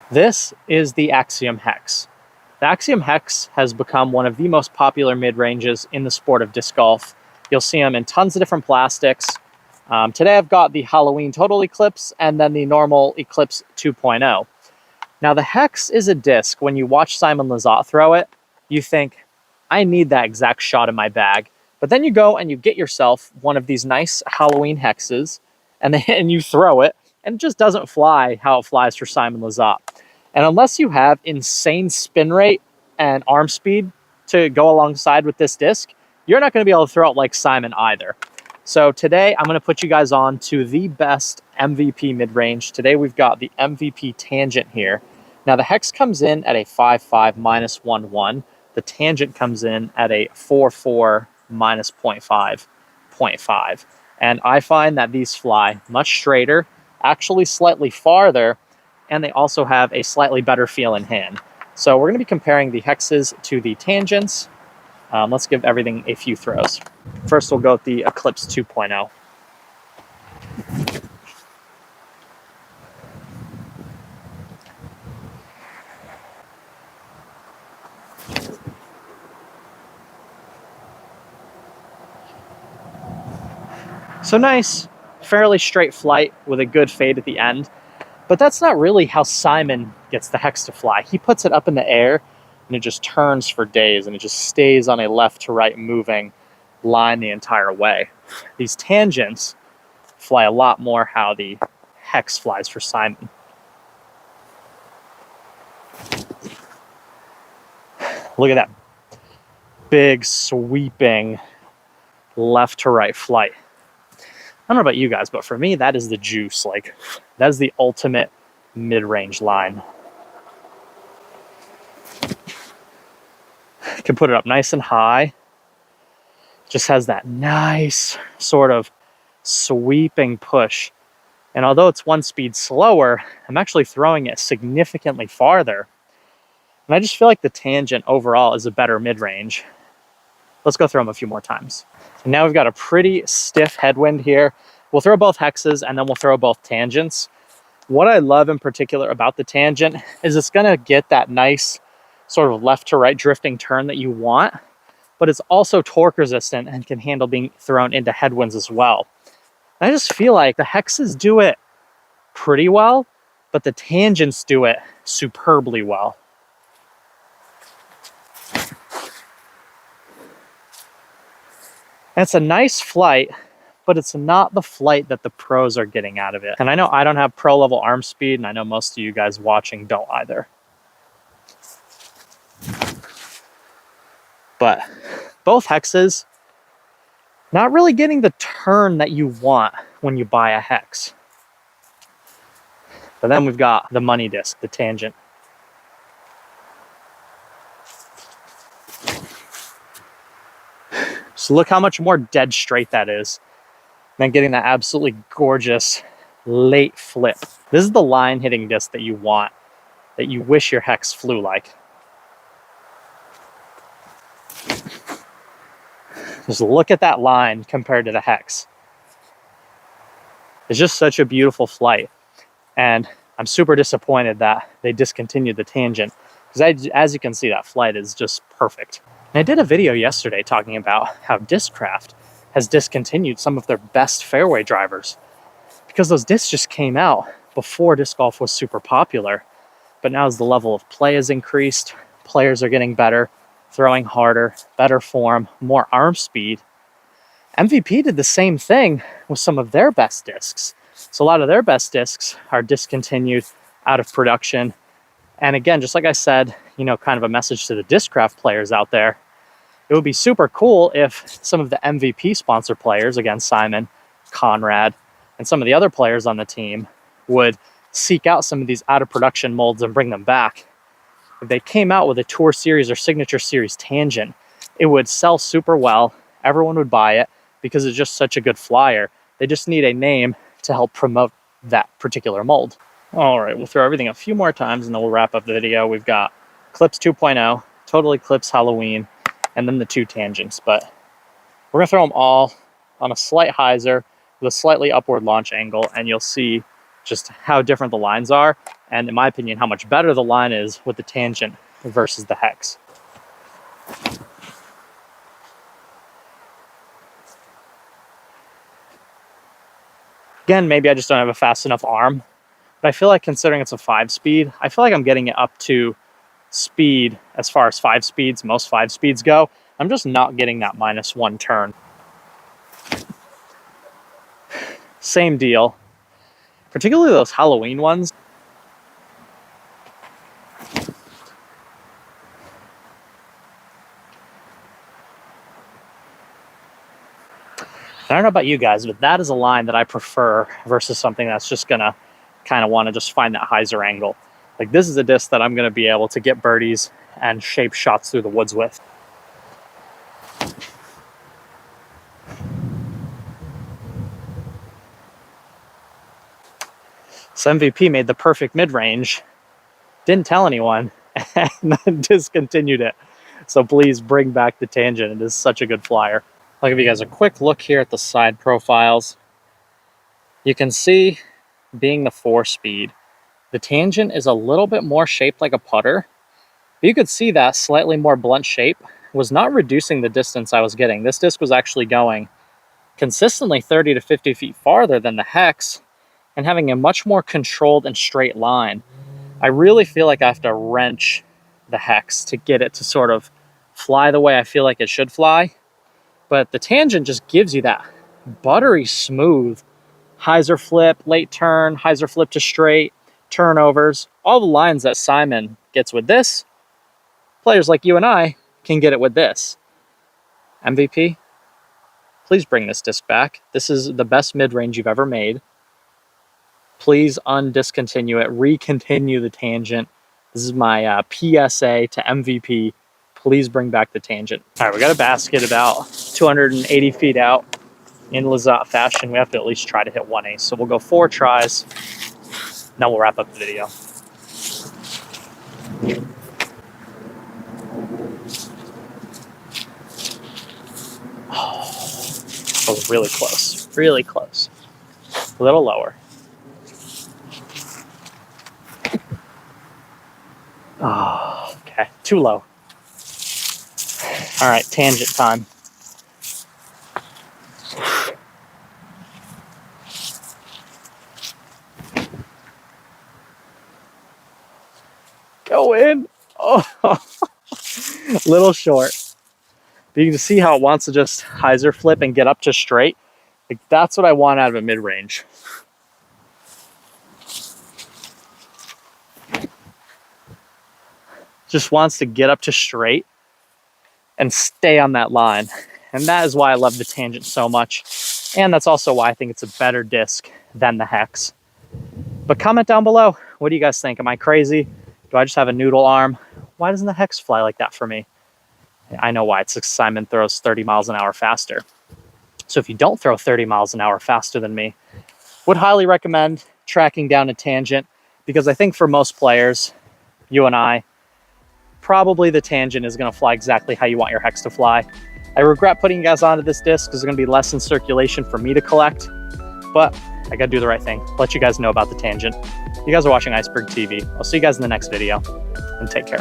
This is the Axium Hex. The Axium Hex has become one of the most popular mid-ranges in the sport of disc golf. You'll see them in tons of different plastics. Today I've got the Halloween Total Eclipse and then the normal Eclipse 2.0. Now the Hex is a disc. When you watch Simon Lizotte throw it, you think, I need that exact shot in my bag. But then you go and you get yourself one of these nice Halloween Hexes and you throw it, and it just doesn't fly how it flies for Simon Lizotte. And unless you have insane spin rate and arm speed to go alongside with this disc, you're not going to be able to throw it like Simon either. So today I'm going to put you guys on to the best MVP mid-range. Today we've got the MVP Tangent here. Now the Hex comes in at a 5.5 minus 1.1. The Tangent comes in at a 4.4 minus 0.5. And I find that these fly much straighter, actually slightly farther, and they also have a slightly better feel in hand. So we're going to be comparing the Hexes to the Tangents. Let's give everything a few throws. First, we'll go with the Eclipse 2.0. So nice, fairly straight flight with a good fade at the end. But that's not really how Simon gets the Hex to fly. He puts it up in the air and it just turns for days and it just stays on a left to right moving line the entire way. These Tangents fly a lot more how the Hex flies for Simon. Look at that big sweeping left to right flight. I don't know about you guys, but for me, that is the juice. Like, that is the ultimate mid-range line. Can put it up nice and high. Just has that nice sort of sweeping push. And although it's one speed slower, I'm actually throwing it significantly farther. And I just feel like the Tangent overall is a better mid-range. Let's go throw them a few more times. And now we've got a pretty stiff headwind here. We'll throw both Hexes and then we'll throw both Tangents. What I love in particular about the Tangent is it's gonna get that nice sort of left to right drifting turn that you want, but it's also torque resistant and can handle being thrown into headwinds as well. And I just feel like the Hexes do it pretty well, but the Tangents do it superbly well. And it's a nice flight, but it's not the flight that the pros are getting out of it. And I know I don't have pro level arm speed, and I know most of you guys watching don't either. But both Hexes, not really getting the turn that you want when you buy a Hex. But then we've got the money disc, the Tangent. So look how much more dead straight that is. Then getting that absolutely gorgeous late flip. This is the line hitting disc that you want, that you wish your Hex flew like. Just look at that line compared to the Hex. It's just such a beautiful flight. And I'm super disappointed that they discontinued the Tangent, because as you can see, that flight is just perfect. And I did a video yesterday talking about how Discraft has discontinued some of their best fairway drivers because those discs just came out before disc golf was super popular. But now as the level of play has increased, players are getting better, throwing harder, better form, more arm speed. MVP did the same thing with some of their best discs. So a lot of their best discs are discontinued, out of production. And again, just like I said, you know, kind of a message to the Discraft players out there, it would be super cool if some of the MVP sponsor players, again, Simon, Conrad, and some of the other players on the team would seek out some of these out of production molds and bring them back. If they came out with a Tour Series or Signature Series Tangent, it would sell super well. Everyone would buy it because it's just such a good flyer. They just need a name to help promote that particular mold. All right, we'll throw everything a few more times and then we'll wrap up the video. We've got Eclipse 2.0, Total Eclipse Halloween, and then the two Tangents. But we're gonna throw them all on a slight hyzer with a slightly upward launch angle, and you'll see just how different the lines are, and in my opinion, how much better the line is with the tangent versus the hex. Again, maybe I just don't have a fast enough arm, but I feel like considering it's a 5-speed, I feel like I'm getting it up to speed as far as 5 speeds, most 5 speeds go. I'm just not getting that -1 turn. Same deal, particularly those Halloween ones. I don't know about you guys, but that is a line that I prefer versus something that's just gonna kind of want to just find that hyzer angle. Like, this is a disc that I'm gonna be able to get birdies and shape shots through the woods with. So MVP made the perfect mid-range, didn't tell anyone, and then discontinued it. So please bring back the tangent. It is such a good flyer. I'll give you guys a quick look here at the side profiles. You can see, being the 4-speed, the tangent is a little bit more shaped like a putter. But you could see that slightly more blunt shape was not reducing the distance I was getting. This disc was actually going consistently 30 to 50 feet farther than the hex and having a much more controlled and straight line. I really feel like I have to wrench the hex to get it to sort of fly the way I feel like it should fly. But the tangent just gives you that buttery smooth hyzer flip, late turn, hyzer flip to straight, turnovers, all the lines that Simon gets with this, players like you and I can get it with this. MVP, please bring this disc back. This is the best mid-range you've ever made. Please undiscontinue it, recontinue the tangent. This is my PSA to MVP. Please bring back the tangent. All right, we got a basket about 280 feet out. In Lizotte fashion, we have to at least try to hit 1 ace. So we'll go 4 tries. Now we'll wrap up the video. Oh, that was really close. Really close. A little lower. Oh, okay. Too low. All right, tangent time. Go in. Oh, little short. But you can see how it wants to just hyzer flip and get up to straight. Like, that's what I want out of a mid-range. Just wants to get up to straight and stay on that line. And that is why I love the tangent so much. And that's also why I think it's a better disc than the hex. But comment down below, what do you guys think? Am I crazy? Do I just have a noodle arm? Why doesn't the hex fly like that for me? I know why. It's because Simon throws 30 miles an hour faster. So if you don't throw 30 miles an hour faster than me, would highly recommend tracking down a tangent, because I think for most players, you and I, probably the tangent is going to fly exactly how you want your hex to fly. I regret putting you guys onto this disc because there's going to be less in circulation for me to collect, but I got to do the right thing. Let you guys know about the tangent. You guys are watching Iceberg TV. I'll see you guys in the next video, and take care.